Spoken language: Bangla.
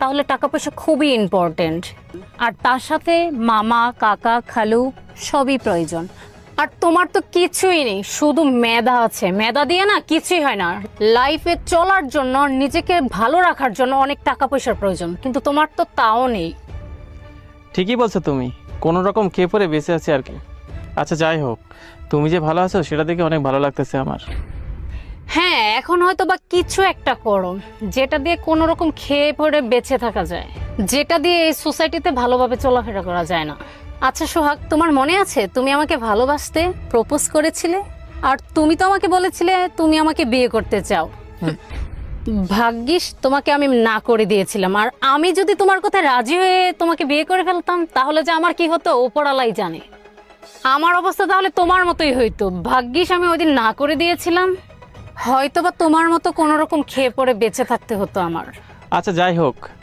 তাহলে টাকা পয়সা খুবই ইম্পর্টেন্ট। আর তার সাথে মামা কাকা খালু সবই প্রয়োজন। আর তোমার তো কিছুই নেই, শুধু মেধা আছে। মেধা দিয়ে না কিছুই হয় না। লাইফে চলার জন্য, নিজেকে ভালো রাখার জন্য অনেক টাকা পয়সার প্রয়োজন, কিন্তু তোমার তো তাও নেই। ঠিকই বলছো তুমি, কোনো রকম খেয়ে পরে বেঁচে আছি আর কি। আচ্ছা যাই হোক, তুমি যে ভালো আছো সেটা দেখে অনেক ভালো লাগতেছে আমার। হ্যাঁ, এখন হয়তো বা কিছু একটা করো যেটা দিয়ে কোনো রকম খেয়ে পড়ে বেঁচে থাকা যায়, যেটা দিয়ে এই সোসাইটিতে ভালোভাবে চলাফেরা করা যায় না। আচ্ছা সোহাগ, তোমার মনে আছে তুমি আমাকে ভালোবাসতে প্রপোজ করেছিলে? আর তুমি তো আমাকে বলেছিলে তুমি আমাকে বিয়ে করতে চাও। ভাগ্যিস তোমাকে আমি না করে দিয়েছিলাম। আর আমি যদি তোমার কথায় রাজি হয়ে তোমাকে বিয়ে করে ফেলতাম, তাহলে যে আমার কি হতো ওপরালাই জানে। আমার অবস্থা তাহলে তোমার মতোই হইতো। ভাগ্যিস আমি ওইদিন না করে দিয়েছিলাম, হয়তোবা তোমার মতো কোনো রকম খেয়ে পড়ে বেঁচে থাকতে হতো আমার। আচ্ছা যাই হোক,